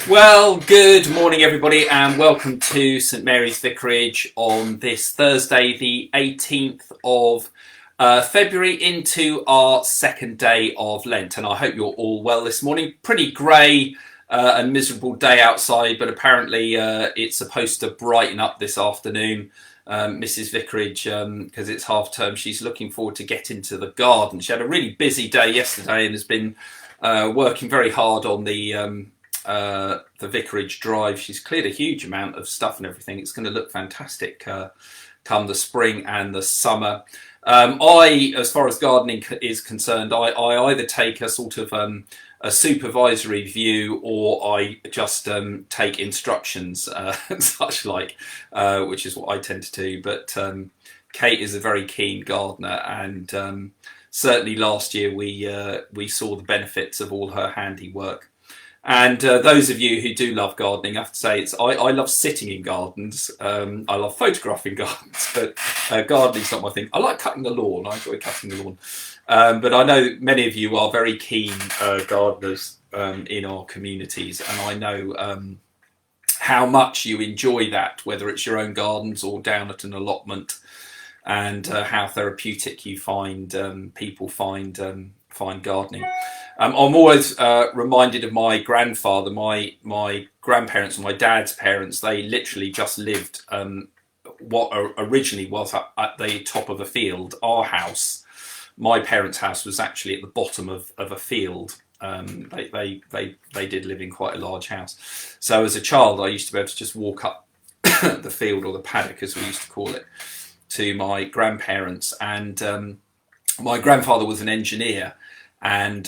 Well, good morning, everybody, and welcome to St Mary's Vicarage on this Thursday, the 18th of February, into our second day of Lent. And I hope you're all well this morning. Pretty grey and miserable day outside, but apparently it's supposed to brighten up this afternoon. Mrs. Vicarage, because it's half term, she's looking forward to getting to the garden. She had a really busy day yesterday and has been working very hard on the vicarage drive. She's cleared a huge amount of stuff and everything. It's going to look fantastic come the spring and the summer. As far as gardening is concerned, I either take a sort of a supervisory view, or I just take instructions, such like, which is what I tend to do. But Kate is a very keen gardener, and certainly last year we saw the benefits of all her handiwork. And those of you who do love gardening, I have to say, I love sitting in gardens. I love photographing gardens, but gardening's not my thing. I like cutting the lawn. I enjoy cutting the lawn. But I know many of you are very keen gardeners in our communities, and I know how much you enjoy that, whether it's your own gardens or down at an allotment, and how therapeutic you find people find gardening. I'm always reminded of my grandfather, my grandparents, and my dad's parents. They literally just lived what originally was at the top of a field. Our house, my parents' house, was actually at the bottom of a field. They did live in quite a large house. So as a child, I used to be able to just walk up the field, or the paddock as we used to call it, to my grandparents. And my grandfather was an engineer, and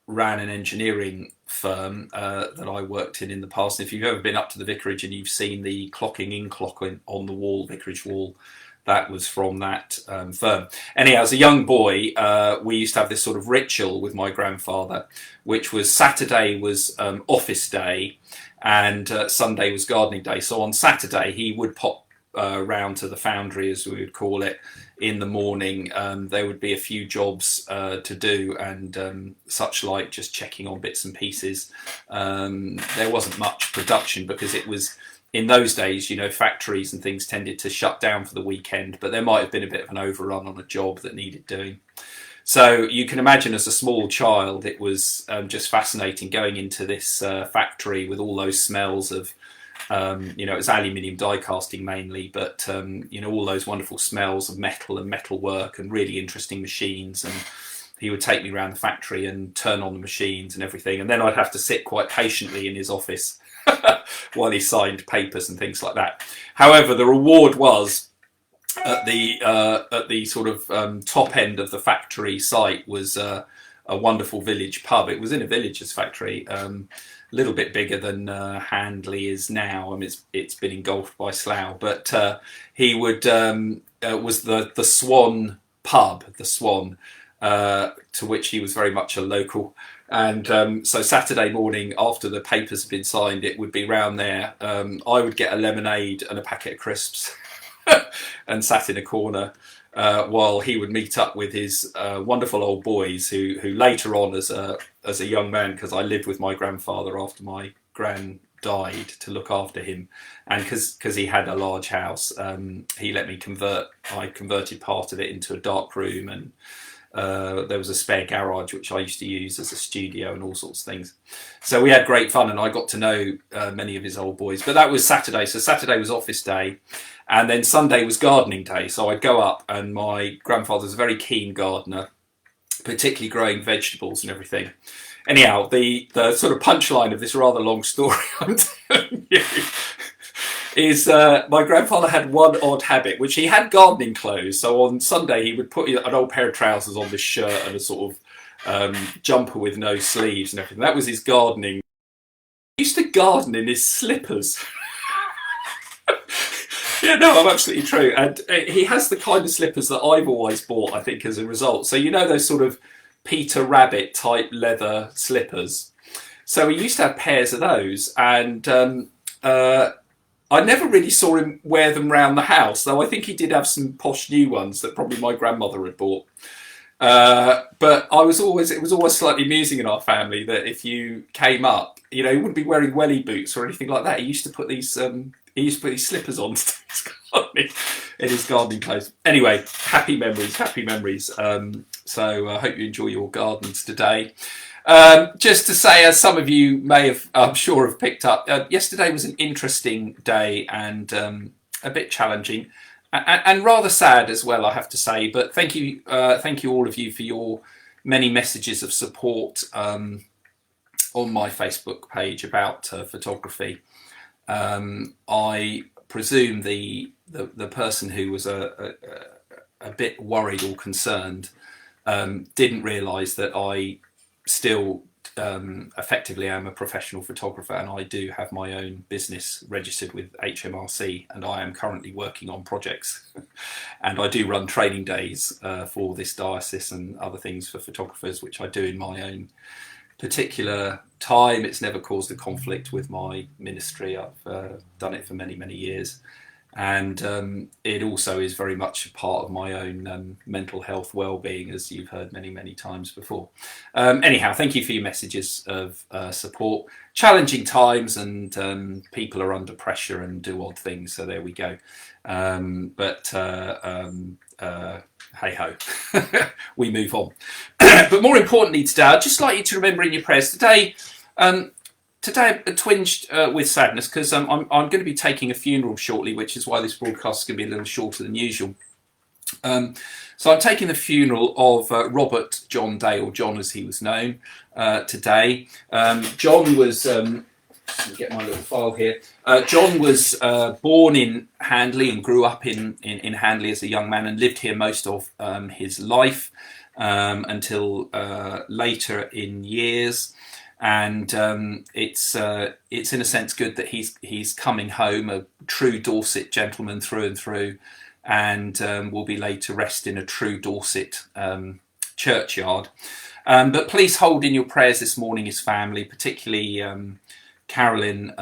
ran an engineering firm that I worked in the past. And if you've ever been up to the vicarage and you've seen the clocking in clock on the wall, vicarage wall, that was from that firm. Anyhow, as a young boy, we used to have this sort of ritual with my grandfather, which was Saturday was office day, and Sunday was gardening day. So on Saturday, he would pop round to the Foundry, as we would call it, in the morning. There would be a few jobs to do, and such like just checking on bits and pieces. There wasn't much production, because it was, in those days, factories and things tended to shut down for the weekend, but there might have been a bit of an overrun on a job that needed doing. So you can imagine, as a small child, it was just fascinating going into this factory with all those smells of it was aluminium die casting mainly, but all those wonderful smells of metal and metalwork and really interesting machines. And he would take me around the factory and turn on the machines and everything, and then I'd have to sit quite patiently in his office while he signed papers and things like that. However, the reward was, at the sort of top end of the factory site was a wonderful village pub. It was in a villager's factory. A little bit bigger than Handley is now. I mean, it's been engulfed by Slough, but he would was the Swan pub, the Swan, to which he was very much a local. And so Saturday morning, after the papers had been signed, it would be round there. I would get a lemonade and a packet of crisps, and sat in a corner while he would meet up with his wonderful old boys, who later on, as a young man, because I lived with my grandfather after my gran died to look after him, and because he had a large house, he let me I converted part of it into a dark room, and there was a spare garage which I used to use as a studio and all sorts of things. So we had great fun, and I got to know many of his old boys. But that was Saturday, so Saturday was office day, and then Sunday was gardening day. So I'd go up, and my grandfather's a very keen gardener, particularly growing vegetables and everything. Anyhow, the sort of punchline of this rather long story I'm telling you is my grandfather had one odd habit, which he had gardening clothes. So on Sunday he would put an old pair of trousers on this shirt and a sort of jumper with no sleeves and everything. That was his gardening. He used to garden in his slippers. Yeah, no, I'm absolutely true. And he has the kind of slippers that I've always bought, I think, as a result. So those sort of Peter Rabbit type leather slippers. So he used to have pairs of those, and I never really saw him wear them round the house, though I think he did have some posh new ones that probably my grandmother had bought. But it was always slightly amusing in our family that if you came up, you know, he wouldn't be wearing welly boots or anything like that. He used to put these slippers on in his gardening clothes. Anyway, happy memories, happy memories. So I hope you enjoy your gardens today. Just to say, as some of you may have, I'm sure, have picked up, yesterday was an interesting day and a bit challenging and rather sad as well, I have to say. But thank you all of you for your many messages of support on my Facebook page about photography. I presume the person who was a bit worried or concerned didn't realise that I still effectively am a professional photographer, and I do have my own business registered with HMRC, and I am currently working on projects and I do run training days for this diocese and other things for photographers, which I do in my own particular time. It's never caused a conflict with my ministry. I've done it for many years, and it also is very much a part of my own mental health well-being, as you've heard many times before. Anyhow, thank you for your messages of support. Challenging times, and people are under pressure and do odd things, so there we go. Hey ho, we move on. But more importantly today, I'd just like you to remember in your prayers today. Today I'm twinged with sadness because I'm going to be taking a funeral shortly, which is why this broadcast is going to be a little shorter than usual. So I'm taking the funeral of Robert John Day, or John as he was known, today. John was, let me get my little file here. John was born in Handley and grew up in Handley as a young man and lived here most of his life until later in years. And it's in a sense good that he's coming home, a true Dorset gentleman through and through, and will be laid to rest in a true Dorset churchyard. But please hold in your prayers this morning his family, particularly Carolyn,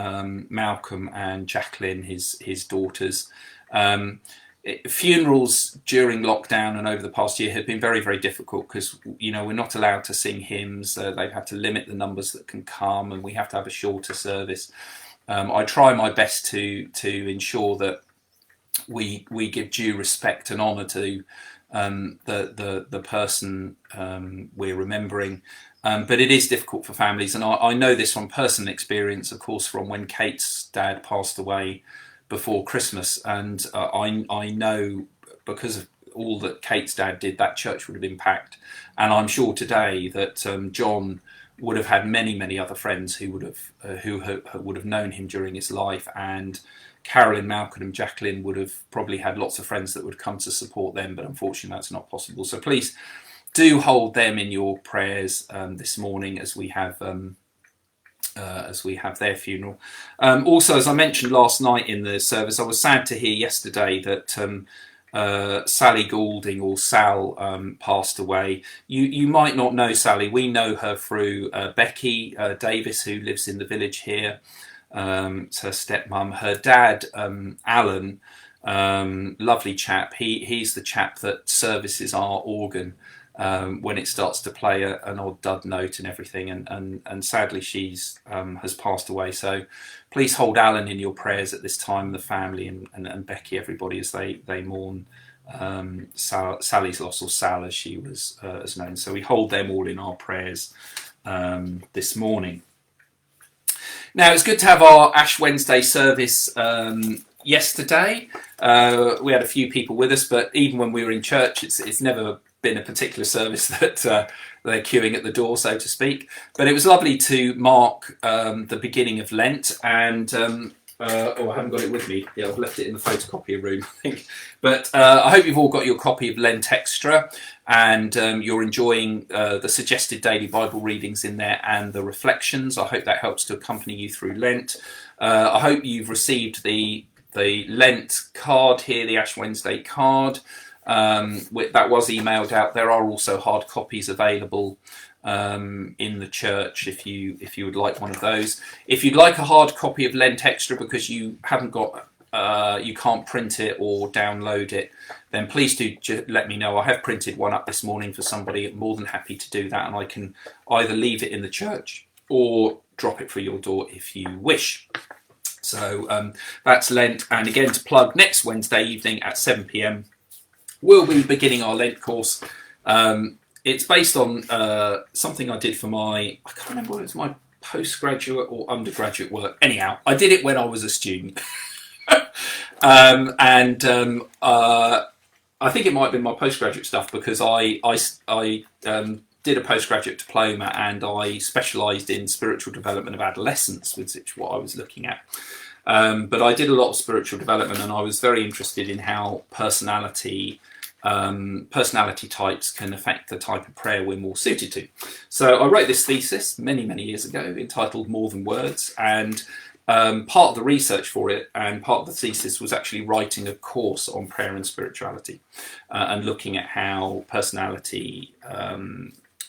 Malcolm and Jacqueline, his daughters. Funerals during lockdown and over the past year have been very difficult because, you know, we're not allowed to sing hymns. They've had to limit the numbers that can come, and we have to have a shorter service. I try my best to ensure that we give due respect and honour to the person we're remembering. But it is difficult for families, and I know this from personal experience, of course, from when Kate's dad passed away before Christmas, and I know because of all that Kate's dad did, that church would have been packed, and I'm sure today that John would have had many other friends who would have known him during his life, and Carolyn, Malcolm and Jacqueline would have probably had lots of friends that would come to support them, but unfortunately that's not possible. So please do hold them in your prayers this morning as we have their funeral. Also, as I mentioned last night in the service, I was sad to hear yesterday that Sally Goulding, or Sal, passed away. You might not know Sally. We know her through Becky Davis, who lives in the village here. It's her stepmum. Her dad, Alan, lovely chap. He's the chap that services our organ when it starts to play an odd dud note and everything, and sadly she's has passed away. So please hold Alan in your prayers at this time, the family and Becky, everybody, as they mourn Sally's loss, or Sal as she was as known. So we hold them all in our prayers this morning. Now, it's good to have our Ash Wednesday service yesterday. We had a few people with us, but even when we were in church, it's never been a particular service that they're queuing at the door, so to speak. But it was lovely to mark the beginning of Lent, and I haven't got it with me. Yeah, I've left it in the photocopier room, I think. But I hope you've all got your copy of Lent Extra, and you're enjoying the suggested daily Bible readings in there and the reflections. I hope that helps to accompany you through Lent. I hope you've received the Lent card here, the Ash Wednesday card. That was emailed out. There are also hard copies available in the church if you would like one of those. If you'd like a hard copy of Lent Extra because you haven't got you can't print it or download it, then please do let me know. I have printed one up this morning for somebody. I'm more than happy to do that, and I can either leave it in the church or drop it through your door if you wish. So that's Lent, and again to plug, next Wednesday evening at 7 p.m. we'll be beginning our Lent course. It's based on something I did for I can't remember whether it was my postgraduate or undergraduate work. Anyhow, I did it when I was a student. I think it might have been my postgraduate stuff, because I did a postgraduate diploma, and I specialised in spiritual development of adolescents, which is what I was looking at. But I did a lot of spiritual development, and I was very interested in how personality types can affect the type of prayer we're more suited to. So I wrote this thesis many years ago entitled More Than Words, and part of the research for it and part of the thesis was actually writing a course on prayer and spirituality, and looking at how personality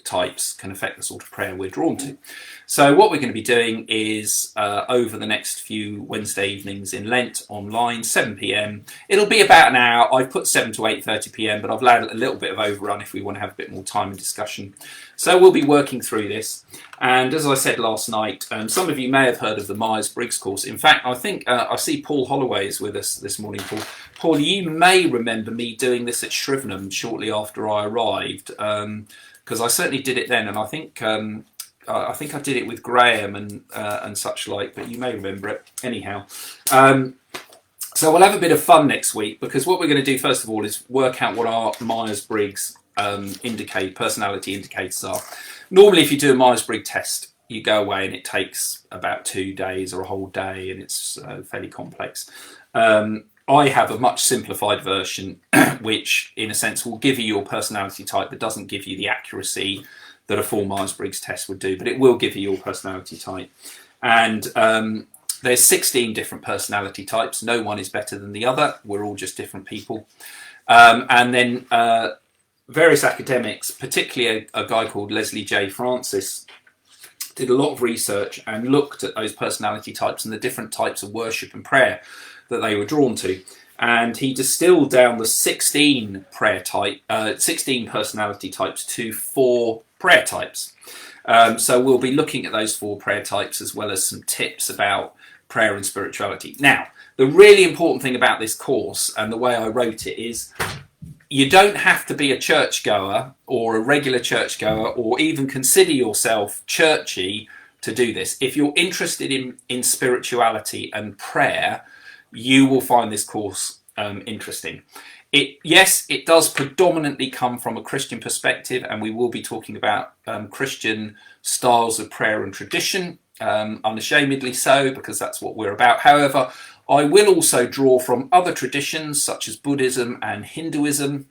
types can affect the sort of prayer we're drawn to. So what we're going to be doing is over the next few Wednesday evenings in Lent online, 7 p.m. It'll be about an hour. I've put 7 to 8:30 p.m, but I've allowed a little bit of overrun if we want to have a bit more time and discussion. So we'll be working through this. And as I said last night, some of you may have heard of the Myers-Briggs course. In fact, I think I see Paul Holloway is with us this morning. Paul, you may remember me doing this at Shrivenham shortly after I arrived, because I certainly did it then, and I think I did it with Graham and such like, but you may remember it. Anyhow, so we'll have a bit of fun next week, because what we're going to do first of all is work out what our Myers-Briggs personality indicators are. Normally, if you do a Myers-Briggs test, you go away and it takes about 2 days or a whole day, and it's fairly complex. I have a much simplified version, which in a sense will give you your personality type, but doesn't give you the accuracy that a full Myers-Briggs test would do, but it will give you your personality type. And there's 16 different personality types. No one is better than the other. We're all just different people. And then various academics, particularly a guy called Leslie J. Francis, did a lot of research and looked at those personality types and the different types of worship and prayer that they were drawn to. And he distilled down the 16 personality types to 4 prayer types. So we'll be looking at those 4 prayer types, as well as some tips about prayer and spirituality. Now, the really important thing about this course and the way I wrote it is, you don't have to be a churchgoer or a regular churchgoer or even consider yourself churchy to do this. If you're interested in spirituality and prayer, you will find this course interesting. Yes, it does predominantly come from a Christian perspective, and we will be talking about Christian styles of prayer and tradition, unashamedly so, because that's what we're about. However, I will also draw from other traditions such as Buddhism and Hinduism,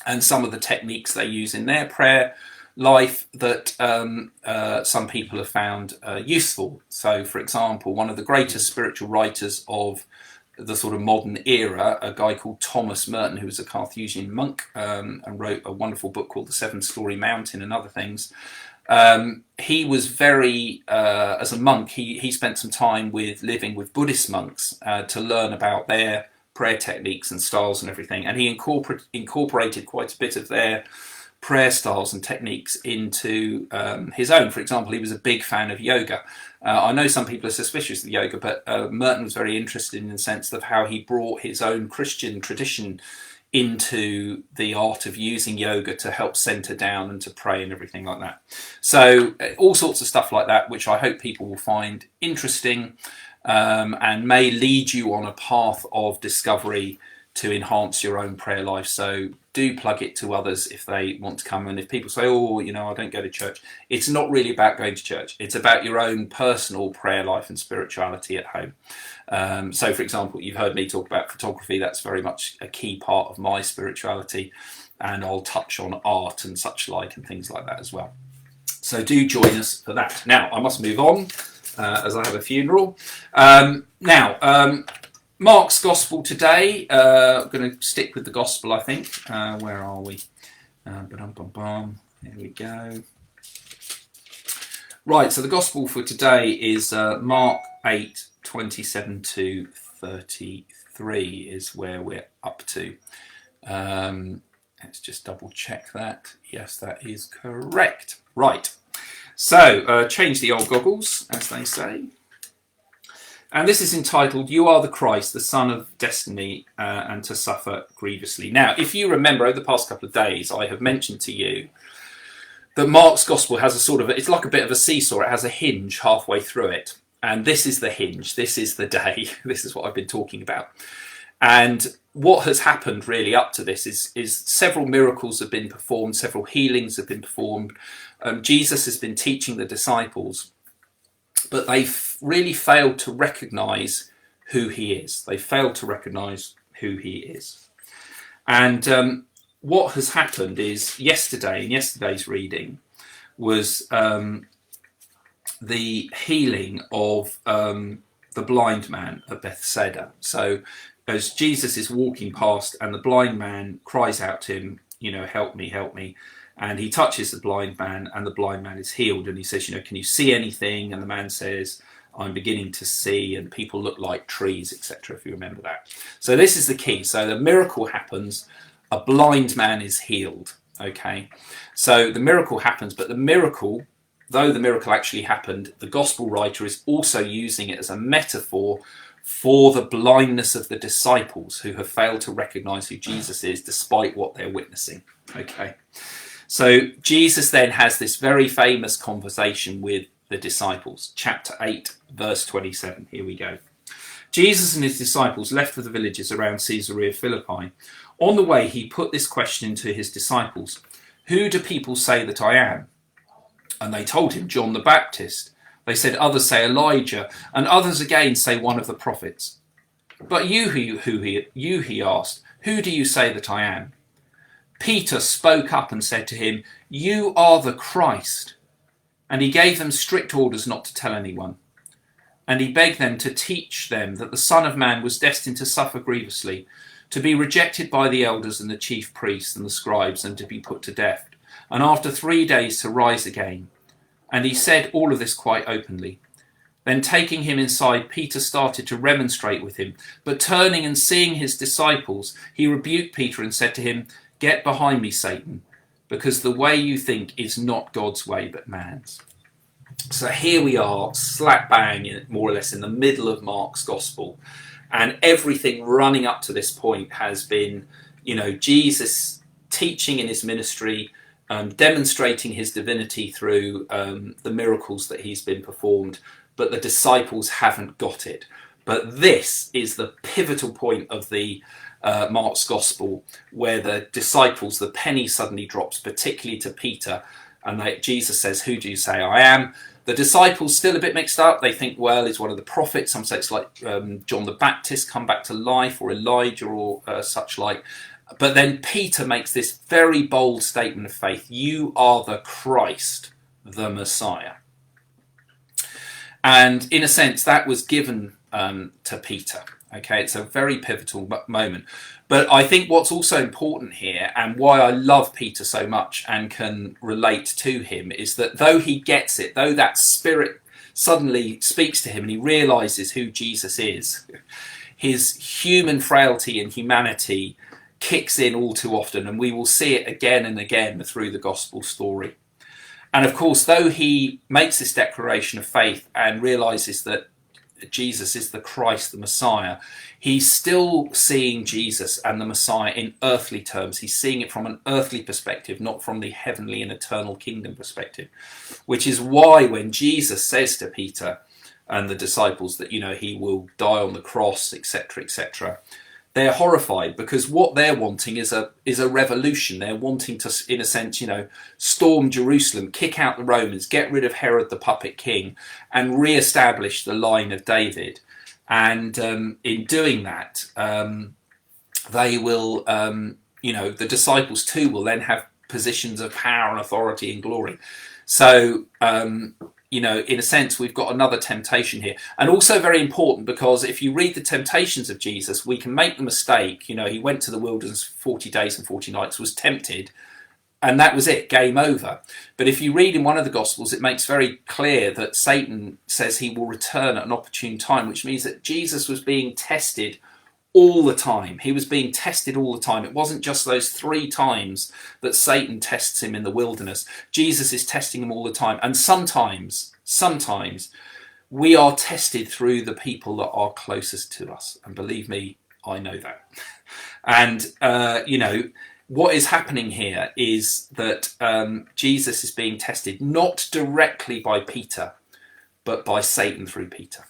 and some of the techniques they use in their prayer life that some people have found useful. So, for example, one of the greatest spiritual writers of the sort of modern era, a guy called Thomas Merton, who was a Carthusian monk, and wrote a wonderful book called The Seven-Storey Mountain and other things. He was very, as a monk, he spent some time living with Buddhist monks to learn about their prayer techniques and styles and everything. And he incorporated quite a bit of their prayer styles and techniques into his own. For example, he was a big fan of yoga. I know some people are suspicious of yoga, but Merton was very interested in the sense of how he brought his own Christian tradition into the art of using yoga to help center down and to pray and everything like that. So all sorts of stuff like that, which I hope people will find interesting and may lead you on a path of discovery to enhance your own prayer life. So do plug it to others if they want to come. And if people say, oh, I don't go to church, it's not really about going to church. It's about your own personal prayer life and spirituality at home. So, for example, you've heard me talk about photography. That's very much a key part of my spirituality. And I'll touch on art and such like and things like that as well. So do join us for that. Now, I must move on as I have a funeral. Mark's Gospel today. I'm going to stick with the Gospel, I think. Where are we? There we go. Right, so the Gospel for today is Mark 8, 27 to 33. 3 is where we're up to. Let's just double check that. Yes, that is correct. Right. So, change the old goggles, as they say. And this is entitled, You Are the Christ, the Son of Destiny, and to Suffer Grievously. Now, if you remember, over the past couple of days, I have mentioned to you that Mark's Gospel has a sort of, it's like a bit of a seesaw. It has a hinge halfway through it. And this is the hinge. This is the day. This is what I've been talking about. And what has happened really up to this is several miracles have been performed, several healings have been performed. Jesus has been teaching the disciples, but they've really failed to recognise who he is. They failed to recognise who he is. And what has happened is yesterday, in yesterday's reading, was the healing of the blind man at Bethsaida. So as Jesus is walking past and the blind man cries out to him, you know, help me, help me. And he touches the blind man and the blind man is healed. And he says, you know, can you see anything? And the man says, I'm beginning to see, and people look like trees, etc., if you remember that. So this is the key. So the miracle happens, a blind man is healed, okay? So the miracle happens, but the miracle, though the miracle actually happened, the gospel writer is also using it as a metaphor for the blindness of the disciples who have failed to recognize who Jesus is despite what they're witnessing, okay? So Jesus then has this very famous conversation with the disciples. Chapter 8, verse 27. Here we go. Jesus and his disciples left for the villages around Caesarea Philippi. On the way, he put this question to his disciples. Who do people say that I am? And they told him, John the Baptist. They said, others say Elijah, and others again say one of the prophets. But you, he asked, who do you say that I am? Peter spoke up and said to him, you are the Christ. And he gave them strict orders not to tell anyone. And he begged them to teach them that the Son of Man was destined to suffer grievously, to be rejected by the elders and the chief priests and the scribes, and to be put to death, and after 3 days to rise again. And he said all of this quite openly. Then taking him inside, Peter started to remonstrate with him. But turning and seeing his disciples, he rebuked Peter and said to him, get behind me, Satan, because the way you think is not God's way, but man's. So here we are, slap bang, more or less in the middle of Mark's Gospel. And everything running up to this point has been, you know, Jesus teaching in his ministry, demonstrating his divinity through the miracles that he's been performed, but the disciples haven't got it. But this is the pivotal point of the Mark's Gospel, where the disciples, the penny suddenly drops, particularly to Peter, and Jesus says, who do you say I am? The disciples still a bit mixed up. They think, well, he's one of the prophets. Some say it's like John the Baptist come back to life, or Elijah, or such like. But then Peter makes this very bold statement of faith. You are the Christ, the Messiah. And in a sense, that was given to Peter. Okay, it's a very pivotal moment. But I think what's also important here, and why I love Peter so much and can relate to him, is that though he gets it, though that spirit suddenly speaks to him and he realizes who Jesus is, his human frailty and humanity kicks in all too often, and we will see it again and again through the gospel story. And of course, though he makes this declaration of faith and realizes that Jesus is the Christ, the Messiah, he's still seeing Jesus and the Messiah in earthly terms. He's seeing it from an earthly perspective, not from the heavenly and eternal kingdom perspective, which is why when Jesus says to Peter and the disciples that, you know, he will die on the cross, etc., etc., they're horrified, because what they're wanting is a revolution. They're wanting to, in a sense, you know, storm Jerusalem, kick out the Romans, get rid of Herod the puppet king, and re-establish the line of David. And in doing that, they will, you know, the disciples too will then have positions of power and authority and glory. So, you know, in a sense, we've got another temptation here. And also very important, because if you read the temptations of Jesus, we can make the mistake, you know, he went to the wilderness 40 days and 40 nights, was tempted, and that was it, game over. But if you read in one of the Gospels, it makes very clear that Satan says he will return at an opportune time, which means that Jesus was being tested all the time. He was being tested all the time. It wasn't just those 3 times that Satan tests him in the wilderness. Jesus is testing him all the time. And sometimes we are tested through the people that are closest to us. And believe me, I know that. And, what is happening here is that Jesus is being tested not directly by Peter, but by Satan through Peter.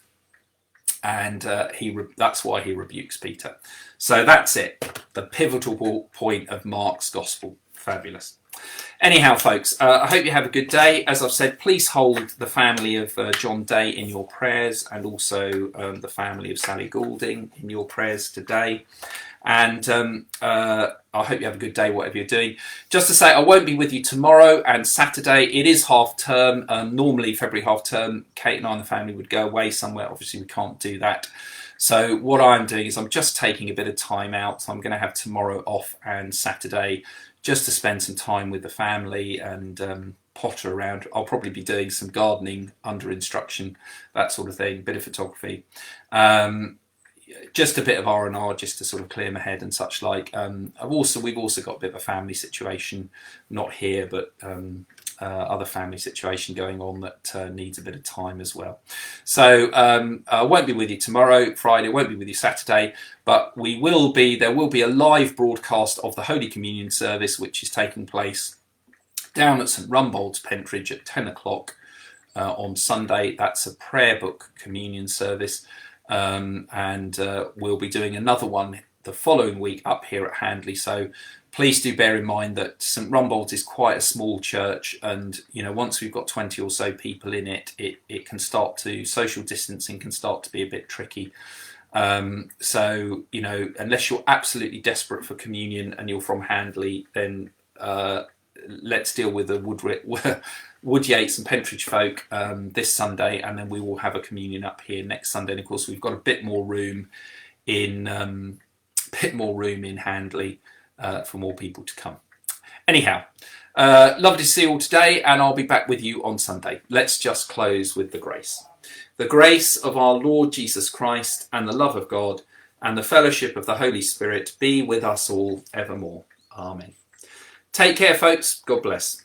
And that's why he rebukes Peter. So that's it. The pivotal point of Mark's gospel. Fabulous. Anyhow, folks, I hope you have a good day. As I've said, please hold the family of John Day in your prayers, and also the family of Sally Goulding in your prayers today. And I hope you have a good day, whatever you're doing. Just to say, I won't be with you tomorrow and Saturday. It is half term. Normally, February half term, Kate and I and the family would go away somewhere. Obviously, we can't do that. So what I'm doing is I'm just taking a bit of time out. So I'm going to have tomorrow off and Saturday just to spend some time with the family and potter around. I'll probably be doing some gardening under instruction, that sort of thing, bit of photography. Just a bit of R&R just to sort of clear my head and such like. We've also got a bit of a family situation, not here, but other family situation going on that needs a bit of time as well. So I won't be with you tomorrow, Friday, won't be with you Saturday, but there will be a live broadcast of the Holy Communion service, which is taking place down at St Rumbold's, Pentridge at 10 o'clock on Sunday. That's a prayer book communion service. And we'll be doing another one the following week up here at Handley. So please do bear in mind that St Rumbold's is quite a small church, and once we've got 20 or so people in it, it can start to, social distancing can start to be a bit tricky. So unless you're absolutely desperate for communion and you're from Handley, then let's deal with the Wood Yates and Pentridge folk this Sunday, and then we will have a communion up here next Sunday. And of course, we've got a bit more room in Handley for more people to come. Anyhow, lovely to see you all today, and I'll be back with you on Sunday. Let's just close with the grace. The grace of our Lord Jesus Christ, and the love of God, and the fellowship of the Holy Spirit be with us all evermore. Amen. Take care, folks. God bless.